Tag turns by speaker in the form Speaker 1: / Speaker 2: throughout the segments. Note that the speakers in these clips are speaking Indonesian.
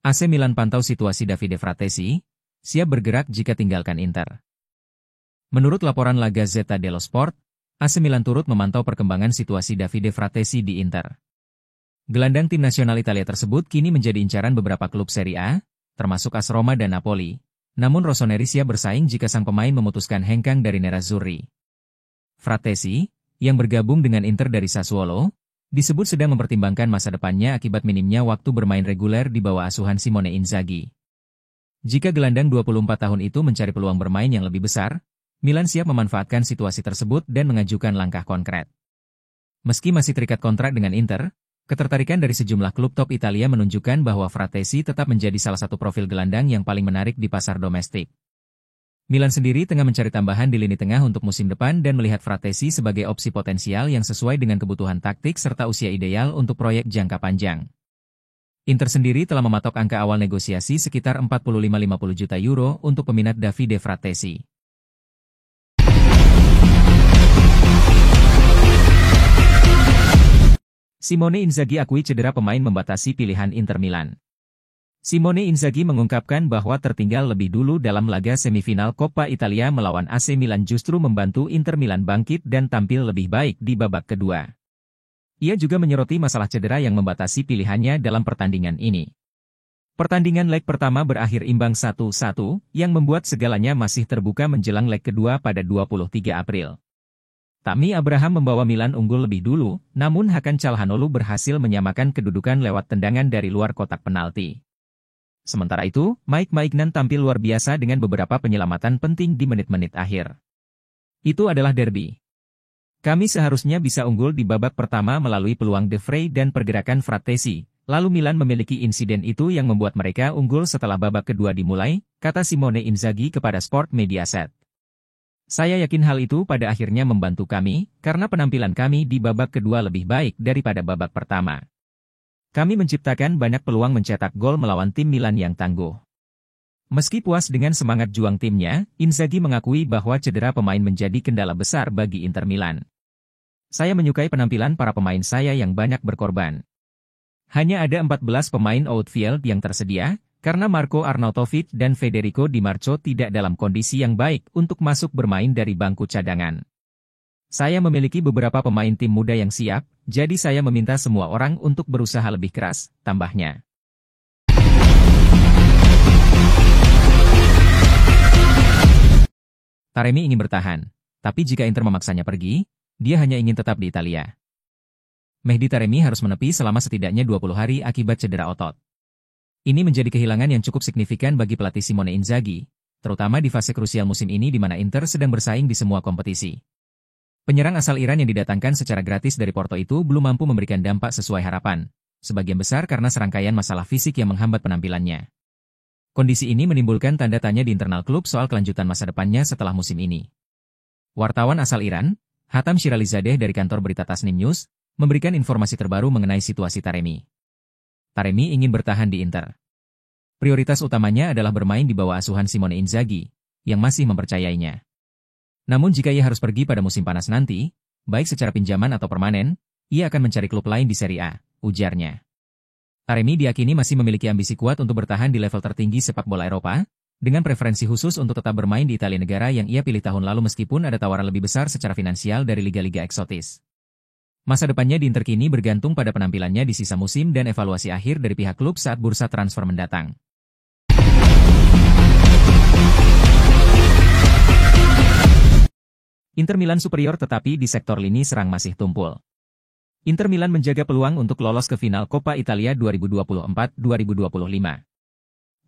Speaker 1: AC Milan pantau situasi Davide Fratesi, siap bergerak jika tinggalkan Inter. Menurut laporan La Gazzetta dello Sport, AC Milan turut memantau perkembangan situasi Davide Fratesi di Inter. Gelandang tim nasional Italia tersebut kini menjadi incaran beberapa klub Serie A, termasuk AS Roma dan Napoli. Namun Rossoneri siap bersaing jika sang pemain memutuskan hengkang dari Nerazzurri. Fratesi, yang bergabung dengan Inter dari Sassuolo, disebut sedang mempertimbangkan masa depannya akibat minimnya waktu bermain reguler di bawah asuhan Simone Inzaghi. Jika gelandang 24 tahun itu mencari peluang bermain yang lebih besar, Milan siap memanfaatkan situasi tersebut dan mengajukan langkah konkret. Meski masih terikat kontrak dengan Inter, ketertarikan dari sejumlah klub top Italia menunjukkan bahwa Fratesi tetap menjadi salah satu profil gelandang yang paling menarik di pasar domestik. Milan sendiri tengah mencari tambahan di lini tengah untuk musim depan dan melihat Fratesi sebagai opsi potensial yang sesuai dengan kebutuhan taktik serta usia ideal untuk proyek jangka panjang. Inter sendiri telah mematok angka awal negosiasi sekitar 45-50 juta euro untuk peminat Davide Fratesi. Simone Inzaghi akui cedera pemain membatasi pilihan Inter Milan. Simone Inzaghi mengungkapkan bahwa tertinggal lebih dulu dalam laga semifinal Coppa Italia melawan AC Milan justru membantu Inter Milan bangkit dan tampil lebih baik di babak kedua. Ia juga menyoroti masalah cedera yang membatasi pilihannya dalam pertandingan ini. Pertandingan leg pertama berakhir imbang 1-1, yang membuat segalanya masih terbuka menjelang leg kedua pada 23 April. Tammy Abraham membawa Milan unggul lebih dulu, namun Hakan Çalhanoğlu berhasil menyamakan kedudukan lewat tendangan dari luar kotak penalti. Sementara itu, Mike Maignan tampil luar biasa dengan beberapa penyelamatan penting di menit-menit akhir. Itu adalah derby. Kami seharusnya bisa unggul di babak pertama melalui peluang De Vrij dan pergerakan Fratesi, lalu Milan memiliki insiden itu yang membuat mereka unggul setelah babak kedua dimulai, kata Simone Inzaghi kepada Sport Mediaset. Saya yakin hal itu pada akhirnya membantu kami, karena penampilan kami di babak kedua lebih baik daripada babak pertama. Kami menciptakan banyak peluang mencetak gol melawan tim Milan yang tangguh. Meski puas dengan semangat juang timnya, Inzaghi mengakui bahwa cedera pemain menjadi kendala besar bagi Inter Milan. Saya menyukai penampilan para pemain saya yang banyak berkorban. Hanya ada 14 pemain outfield yang tersedia, karena Marco Arnautovic dan Federico Di Marco tidak dalam kondisi yang baik untuk masuk bermain dari bangku cadangan. Saya memiliki beberapa pemain tim muda yang siap, jadi saya meminta semua orang untuk berusaha lebih keras, tambahnya. Taremi ingin bertahan, tapi jika Inter memaksanya pergi, dia hanya ingin tetap di Italia. Mehdi Taremi harus menepi selama setidaknya 20 hari akibat cedera otot. Ini menjadi kehilangan yang cukup signifikan bagi pelatih Simone Inzaghi, terutama di fase krusial musim ini di mana Inter sedang bersaing di semua kompetisi. Penyerang asal Iran yang didatangkan secara gratis dari Porto itu belum mampu memberikan dampak sesuai harapan, sebagian besar karena serangkaian masalah fisik yang menghambat penampilannya. Kondisi ini menimbulkan tanda tanya di internal klub soal kelanjutan masa depannya setelah musim ini. Wartawan asal Iran, Hatam Shiralizadeh dari kantor berita Tasnim News, memberikan informasi terbaru mengenai situasi Taremi. Taremi ingin bertahan di Inter. Prioritas utamanya adalah bermain di bawah asuhan Simone Inzaghi, yang masih mempercayainya. Namun jika ia harus pergi pada musim panas nanti, baik secara pinjaman atau permanen, ia akan mencari klub lain di Serie A, ujarnya. Taremi diakini masih memiliki ambisi kuat untuk bertahan di level tertinggi sepak bola Eropa, dengan preferensi khusus untuk tetap bermain di Italia negara yang ia pilih tahun lalu meskipun ada tawaran lebih besar secara finansial dari liga-liga eksotis. Masa depannya di Inter kini bergantung pada penampilannya di sisa musim dan evaluasi akhir dari pihak klub saat bursa transfer mendatang. Inter Milan superior tetapi di sektor lini serang masih tumpul. Inter Milan menjaga peluang untuk lolos ke final Coppa Italia 2024-2025.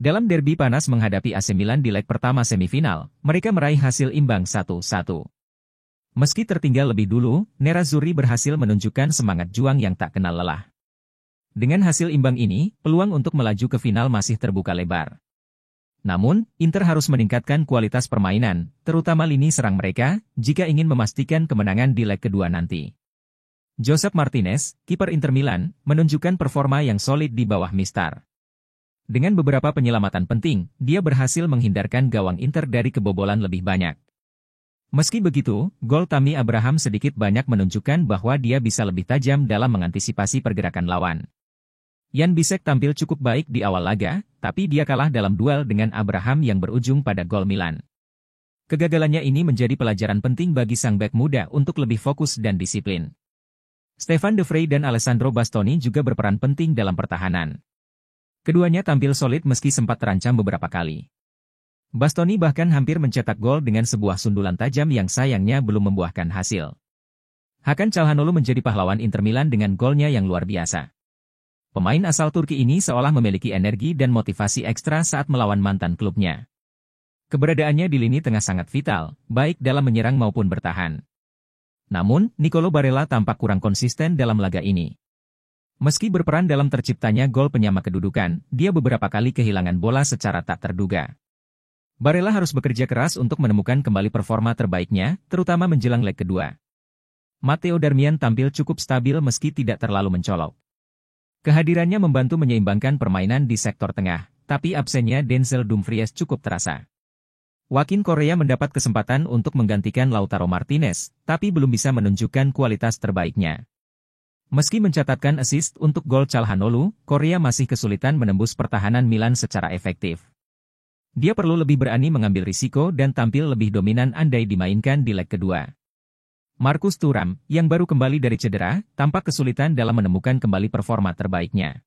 Speaker 1: Dalam derby panas menghadapi AC Milan di leg pertama semifinal, mereka meraih hasil imbang 1-1. Meski tertinggal lebih dulu, Nerazzurri berhasil menunjukkan semangat juang yang tak kenal lelah. Dengan hasil imbang ini, peluang untuk melaju ke final masih terbuka lebar. Namun, Inter harus meningkatkan kualitas permainan, terutama lini serang mereka, jika ingin memastikan kemenangan di leg kedua nanti. Josep Martinez, kiper Inter Milan, menunjukkan performa yang solid di bawah Mistar. Dengan beberapa penyelamatan penting, dia berhasil menghindarkan gawang Inter dari kebobolan lebih banyak. Meski begitu, gol Tammy Abraham sedikit banyak menunjukkan bahwa dia bisa lebih tajam dalam mengantisipasi pergerakan lawan. Jan Bisek tampil cukup baik di awal laga, tapi dia kalah dalam duel dengan Abraham yang berujung pada gol Milan. Kegagalannya ini menjadi pelajaran penting bagi sang bek muda untuk lebih fokus dan disiplin. Stefan De Vrij dan Alessandro Bastoni juga berperan penting dalam pertahanan. Keduanya tampil solid meski sempat terancam beberapa kali. Bastoni bahkan hampir mencetak gol dengan sebuah sundulan tajam yang sayangnya belum membuahkan hasil. Hakan Çalhanoğlu menjadi pahlawan Inter Milan dengan golnya yang luar biasa. Pemain asal Turki ini seolah memiliki energi dan motivasi ekstra saat melawan mantan klubnya. Keberadaannya di lini tengah sangat vital, baik dalam menyerang maupun bertahan. Namun, Nicolo Barella tampak kurang konsisten dalam laga ini. Meski berperan dalam terciptanya gol penyama kedudukan, dia beberapa kali kehilangan bola secara tak terduga. Barella harus bekerja keras untuk menemukan kembali performa terbaiknya, terutama menjelang leg kedua. Matteo Darmian tampil cukup stabil meski tidak terlalu mencolok. Kehadirannya membantu menyeimbangkan permainan di sektor tengah, tapi absennya Denzel Dumfries cukup terasa. Joaquin Correa mendapat kesempatan untuk menggantikan Lautaro Martinez, tapi belum bisa menunjukkan kualitas terbaiknya. Meski mencatatkan assist untuk gol Çalhanoğlu, Correa masih kesulitan menembus pertahanan Milan secara efektif. Dia perlu lebih berani mengambil risiko dan tampil lebih dominan andai dimainkan di leg kedua. Marcus Thuram, yang baru kembali dari cedera, tampak kesulitan dalam menemukan kembali performa terbaiknya.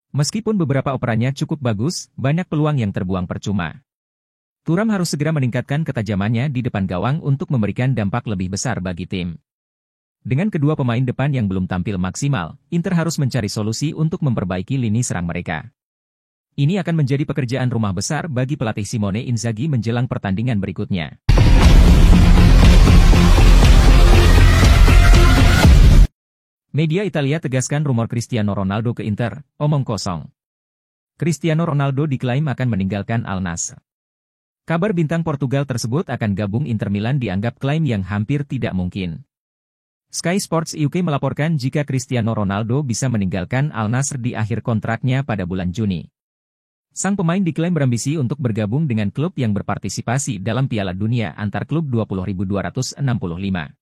Speaker 1: Meskipun beberapa operannya cukup bagus, banyak peluang yang terbuang percuma. Thuram harus segera meningkatkan ketajamannya di depan gawang untuk memberikan dampak lebih besar bagi tim. Dengan kedua pemain depan yang belum tampil maksimal, Inter harus mencari solusi untuk memperbaiki lini serang mereka. Ini akan menjadi pekerjaan rumah besar bagi pelatih Simone Inzaghi menjelang pertandingan berikutnya. Media Italia tegaskan rumor Cristiano Ronaldo ke Inter, omong kosong. Cristiano Ronaldo diklaim akan meninggalkan Al Nassr. Kabar bintang Portugal tersebut akan gabung Inter Milan dianggap klaim yang hampir tidak mungkin. Sky Sports UK melaporkan jika Cristiano Ronaldo bisa meninggalkan Al Nassr di akhir kontraknya pada bulan Juni. Sang pemain diklaim berambisi untuk bergabung dengan klub yang berpartisipasi dalam Piala Dunia antar klub 20.265.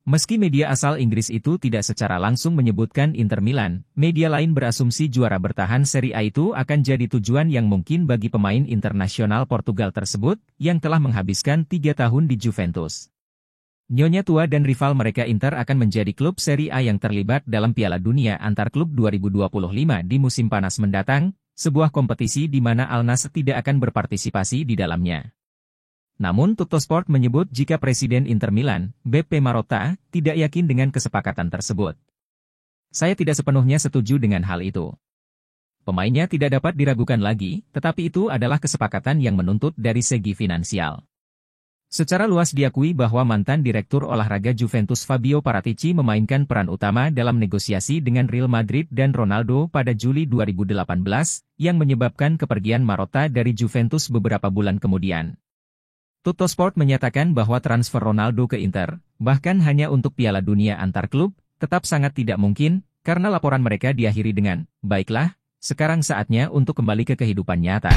Speaker 1: Meski media asal Inggris itu tidak secara langsung menyebutkan Inter Milan, media lain berasumsi juara bertahan Serie A itu akan jadi tujuan yang mungkin bagi pemain internasional Portugal tersebut, yang telah menghabiskan 3 tahun di Juventus. Nyonya tua dan rival mereka Inter akan menjadi klub Serie A yang terlibat dalam Piala Dunia antar klub 2025 di musim panas mendatang, sebuah kompetisi di mana Al Nassr tidak akan berpartisipasi di dalamnya. Namun Tuttosport menyebut jika Presiden Inter Milan, Beppe Marotta, tidak yakin dengan kesepakatan tersebut. Saya tidak sepenuhnya setuju dengan hal itu. Pemainnya tidak dapat diragukan lagi, tetapi itu adalah kesepakatan yang menuntut dari segi finansial. Secara luas diakui bahwa mantan Direktur Olahraga Juventus Fabio Paratici memainkan peran utama dalam negosiasi dengan Real Madrid dan Ronaldo pada Juli 2018, yang menyebabkan kepergian Marotta dari Juventus beberapa bulan kemudian. Tuttosport menyatakan bahwa transfer Ronaldo ke Inter, bahkan hanya untuk Piala Dunia antar klub, tetap sangat tidak mungkin, karena laporan mereka diakhiri dengan, "Baiklah, sekarang saatnya untuk kembali ke kehidupan nyata."